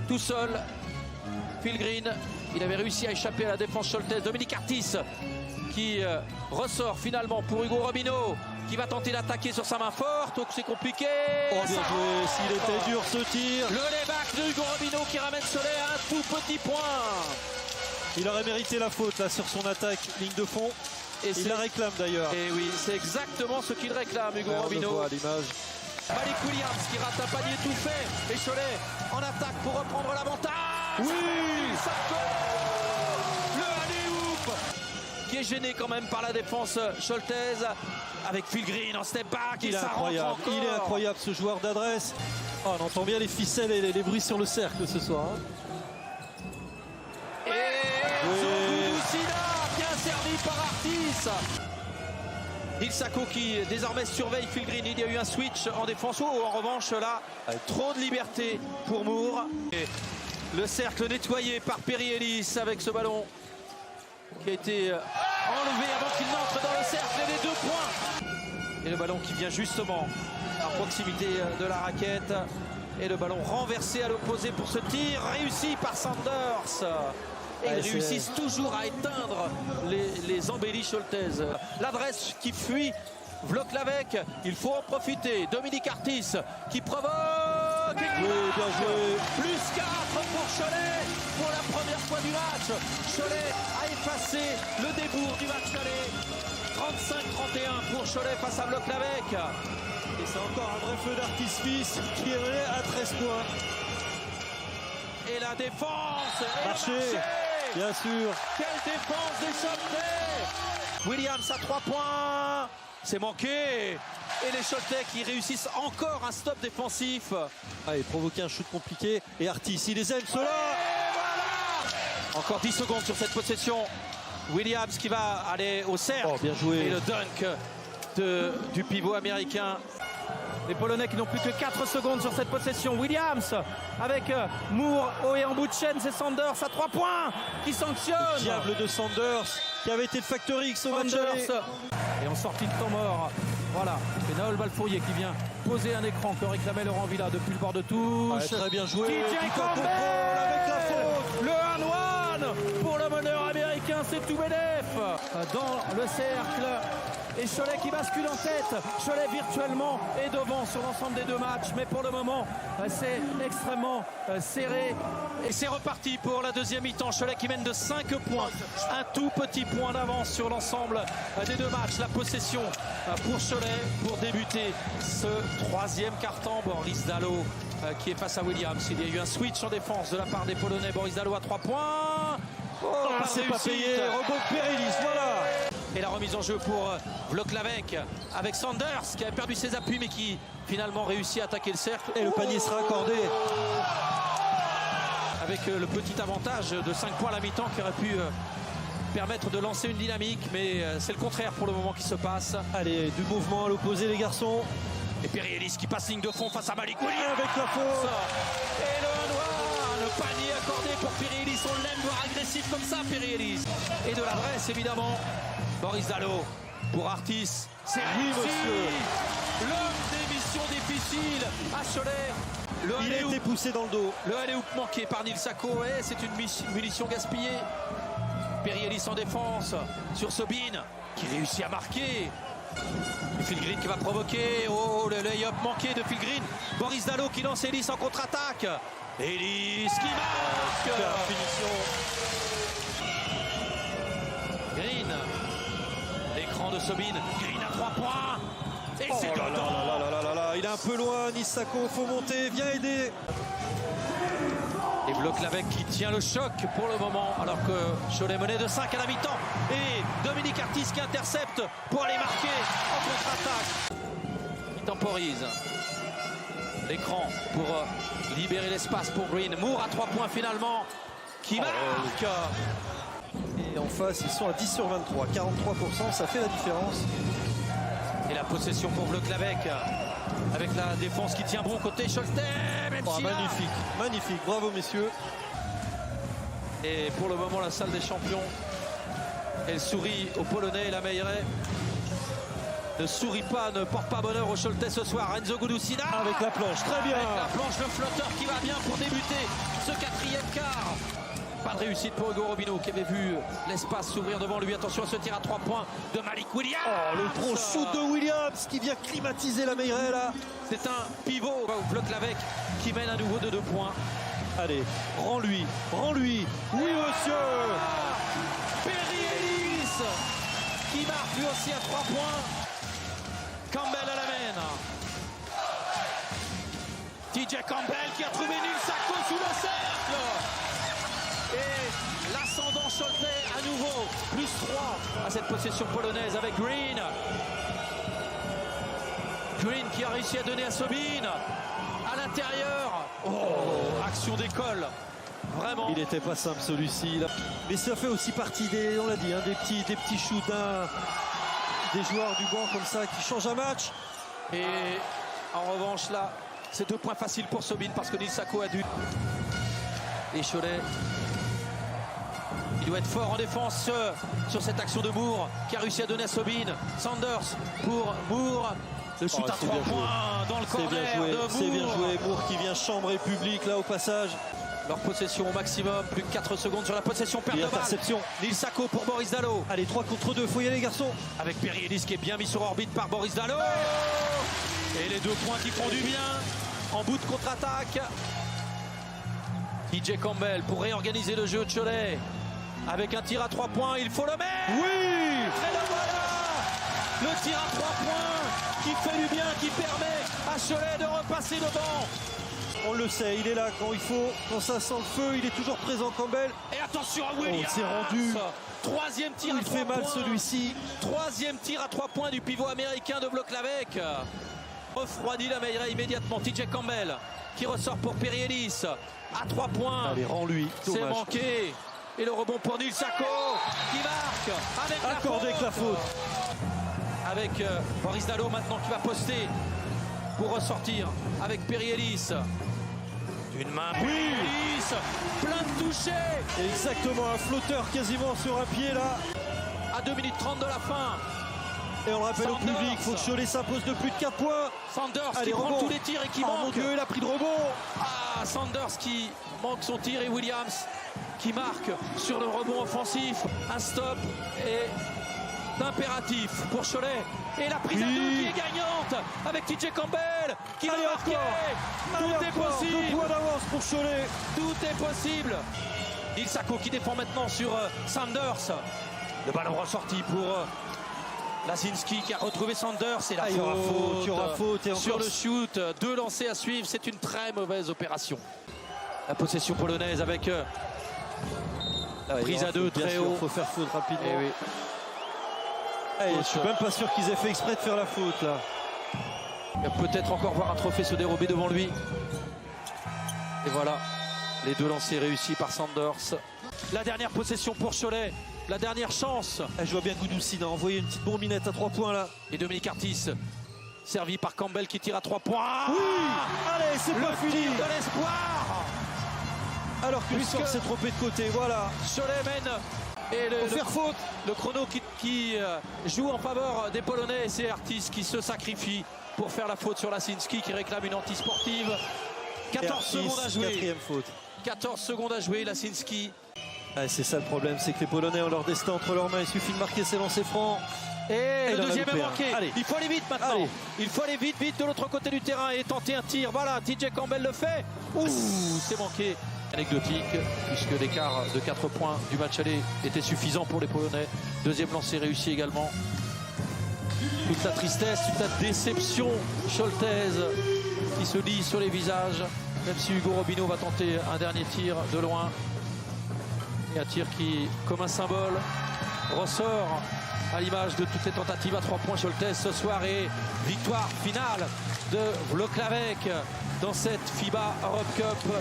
tout seul. Phil Green, il avait réussi à échapper à la défense Scholtez. Dominique Artis qui ressort finalement pour Hugo Robinho, qui va tenter d'attaquer sur sa main forte. Donc c'est compliqué. Oh, bien joué, s'il était dur ce tir. Le layback de Hugo Robinho qui ramène Cholet à un tout petit point. Il aurait mérité la faute là sur son attaque, ligne de fond. Et il la réclame d'ailleurs. Et oui, c'est exactement ce qu'il réclame, Hugo Robinho. On le voit à l'image. Malik Williams qui rate un panier tout fait. Et Cholet en attaque pour reprendre l'avantage. Oui, Sako, le alley-oop qui est gêné quand même par la défense Scholtez avec Phil Green en step back. Il est incroyable, il est incroyable ce joueur d'adresse. Oh, on entend bien les ficelles et les bruits sur le cercle ce soir. Hein. Bien servi par Artis. Ilsako qui désormais surveille Phil Green. Il y a eu un switch en défense. Oh, en revanche là, trop de liberté pour Moore. Et le cercle nettoyé par Perry Ellis avec ce ballon qui a été enlevé avant qu'il n'entre dans le cercle. Et les 2 points. Et le ballon qui vient justement à proximité de la raquette. Et le ballon renversé à l'opposé pour ce tir réussi par Sanders. Et ils réussissent toujours à éteindre les embellis Scholtez. L'adresse qui fuit Vloklavek, il faut en profiter. Dominique Artis qui provoque. Oui, bien joué. Plus 4 pour Cholet pour la première fois du match. Cholet a effacé le débours du match aller. 35-31 pour Cholet face à Vloklavek. Et c'est encore un vrai feu d'artifice qui est mené à 13 points. Et la défense est marché. Bien sûr. Quelle défense des Scholtez. Williams à 3 points. C'est manqué. Et les Scholtez qui réussissent encore un stop défensif. Allez, provoquer un shoot compliqué. Et Artis, il les aime cela. Voilà. Encore 10 secondes sur cette possession. Williams qui va aller au cercle. Oh, bien joué. Et le dunk du pivot américain. Les Polonais qui n'ont plus que 4 secondes sur cette possession. Williams avec Moore et en bout de chaîne, c'est Sanders à 3 points qui sanctionne. Le diable de Sanders qui avait été le Factor X au match aller. Et en sortie de temps mort, voilà, c'est Naol Balfourier qui vient poser un écran que réclamait Laurent Villa depuis le bord de touche. Très bien joué. TJ Campbell avec la faute. Le 1-1 pour le meneur américain, c'est Toubedev dans le cercle. Et Cholet qui bascule en tête. Cholet virtuellement est devant sur l'ensemble des 2 matchs. Mais pour le moment, c'est extrêmement serré. Et c'est reparti pour la deuxième mi-temps. Cholet qui mène de 5 points. Un tout petit point d'avance sur l'ensemble des 2 matchs. La possession pour Cholet pour débuter ce 3e quart-temps. Boris Dalot qui est face à Williams. Il y a eu un switch en défense de la part des Polonais. Boris Dalot à 3 points. Oh, c'est pas payé. Rebond de Perry Ellis, voilà. Et la remise en jeu pour Vloklavek avec Sanders qui a perdu ses appuis mais qui finalement réussit à attaquer le cercle. Et le panier sera accordé. Avec le petit avantage de 5 points à la mi-temps qui aurait pu permettre de lancer une dynamique. Mais c'est le contraire pour le moment qui se passe. Allez, du mouvement à l'opposé les garçons. Et Perry Ellis qui passe ligne de fond face à Malik Williams avec la faute. Et le panier accordé pour Perry Ellis. On l'aime voir agressif comme ça Perry Ellis. Et de l'adresse évidemment. Boris Dalot pour Artis. C'est réussi. L'homme des missions difficiles à Cholet. Il a été poussé dans le dos. Le alley-oop manqué par Nils Sako. C'est une munition gaspillée. Perry Ellis en défense sur Sobin qui réussit à marquer. Et Phil Green qui va provoquer. Oh, le lay-up manqué de Phil Green. Boris Dalot qui lance Ellis en contre-attaque. Ellis qui marque. Super finition. Green. L'écran de Sobin. Green à 3 points. Et c'est dedans. Il est un peu loin, Nissako. Faut monter. Viens aider. Et Vloklavek qui tient le choc pour le moment. Alors que Cholet menait de 5 à la mi-temps. Et Dominique Artis qui intercepte pour aller marquer en contre-attaque. Il temporise. L'écran pour libérer l'espace pour Green. Moore à 3 points finalement. Qui marque. Et en face, ils sont à 10 sur 23. 43%, ça fait la différence. Et la possession pour Vloklavek. Avec la défense qui tient bon côté Scholtez. Magnifique, magnifique. Bravo, messieurs. Et pour le moment, la salle des champions, elle sourit aux Polonais et la Meilleraie. ne sourit pas, ne porte pas bonheur au Choletais ce soir. Renzo Gudusina Avec la planche, très bien. Avec la planche, le flotteur qui va bien pour débuter ce quatrième quart. Pas de réussite pour Hugo Robinho qui avait vu l'espace s'ouvrir devant lui. Attention à ce tir à 3 points de Malik Williams. Oh, le gros shoot de Williams qui vient climatiser la Meilleray là. C'est un pivot. Vloklavek qui mène à nouveau de 2 points. Allez, rends-lui, rends-lui. Oui, monsieur. Perry Ellis qui marque lui aussi à 3 points. Campbell à la main. TJ Campbell qui a trouvé Nils Sako sous le cercle. Et l'ascendant Choletais à nouveau, plus 3 à cette possession polonaise avec Green. Green qui a réussi à donner à Sobin. À l'intérieur. Oh, action d'école. Vraiment. Il n'était pas simple celui-ci. Mais ça fait aussi partie des, on l'a dit, hein, des petits shoots des joueurs du banc comme ça qui changent un match. Et en revanche là, c'est 2 points faciles pour Sobin parce que Nils Sako a dû. Et Cholet. Il doit être fort en défense sur cette action de Moore qui a réussi à donner à Sobin. Sanders pour Moore. Le shoot à 3 points dans le corner de Moore. C'est bien joué. Moore qui vient chambrer le public là au passage. Leur possession au maximum. Plus de 4 secondes sur la possession. Perte de balle. Interception. Nils Sako pour Boris Dallot. Allez, 3 contre 2. Faut y aller les garçons. Avec Perry Ellis qui est bien mis sur orbite par Boris Dallot. Et les 2 points qui font du bien. En bout de contre-attaque. TJ Campbell pour réorganiser le jeu de Cholet. Avec un tir à 3 points, il faut le mettre. Oui. Et le voilà. Le tir à 3 points qui fait du bien, qui permet à Cholet de repasser devant. On le sait, il est là quand il faut, quand ça sent le feu, il est toujours présent Campbell. Et attention à Williams. Oh, c'est rendu. 3e tir à 3 points. Il fait mal celui-ci. 3e tir à 3 points du pivot américain de Vloklavek. Refroidit la Meilleray immédiatement. TJ Campbell qui ressort pour Perry Ellis. À 3 points. Allez, rends-lui. C'est manqué. Et le rebond pour Nils Sako qui marque avec accordé avec la faute. Avec Boris Dallot maintenant qui va poster pour ressortir avec Perry Ellis. Une main. Oui. Ellis, plein de touchés. Exactement, un flotteur quasiment sur un pied là. À 2 minutes 30 de la fin. Et on rappelle Sanders. au public, il faut que Cholet s'impose de plus de 4 points. Sanders Allez, qui prend rebond. tous les tirs et qui Oh manque. mon Dieu, il a pris de rebond. Ah, Sanders qui manque son tir et Williams qui marque sur le rebond offensif. Un stop est impératif pour Cholet. Et la prise à 2 qui est gagnante avec TJ Campbell qui va marquer. Tout est possible. 2 points d'avance pour Cholet. Tout est possible. Nils Sako qui défend maintenant sur Sanders. Le ballon ressorti pour Lasinski qui a retrouvé Sanders. Et la il y aura faute, il y aura faute. Et sur encore... le shoot. 2 lancers à suivre. C'est une très mauvaise opération. La possession polonaise avec la prise à 2 très haut. Il faut faire faute rapidement. Et oui. Je suis même pas sûr qu'ils aient fait exprès de faire la faute là. Il va peut-être encore voir un trophée se dérober devant lui. Et voilà, les 2 lancers réussis par Sanders. La dernière possession pour Cholet, la dernière chance. Je vois bien Gudusina envoyer une petite bombinette à 3 points là. Et Dominique Artis, servi par Campbell qui tire à 3 points. Oui. Allez, c'est pas fini. De l'espoir. Alors que le score s'est trompé de côté, voilà. Cholet mène. Et faute. Le chrono qui joue en faveur des Polonais, et c'est Artis qui se sacrifie pour faire la faute sur Lasinski qui réclame une anti-sportive. 14 secondes à jouer. 4e faute. 14 secondes à jouer, Lasinski. C'est ça le problème, c'est que les Polonais ont leur destin entre leurs mains. Il suffit de marquer ses lancers francs. Et le deuxième est manqué. Allez. Il faut aller vite maintenant. Allez. Il faut aller vite de l'autre côté du terrain et tenter un tir. Voilà, TJ Campbell le fait. Ouh, c'est manqué. Anecdotique, puisque l'écart de 4 points du match aller était suffisant pour les Polonais. Deuxième lancé réussi également. Toute la tristesse, toute la déception choletaise qui se lit sur les visages. Même si Hugo Robinho va tenter un dernier tir de loin. Et un tir qui, comme un symbole, ressort à l'image de toutes les tentatives à 3 points choletaise ce soir. Et victoire finale de Vloklavek dans cette FIBA Europe Cup.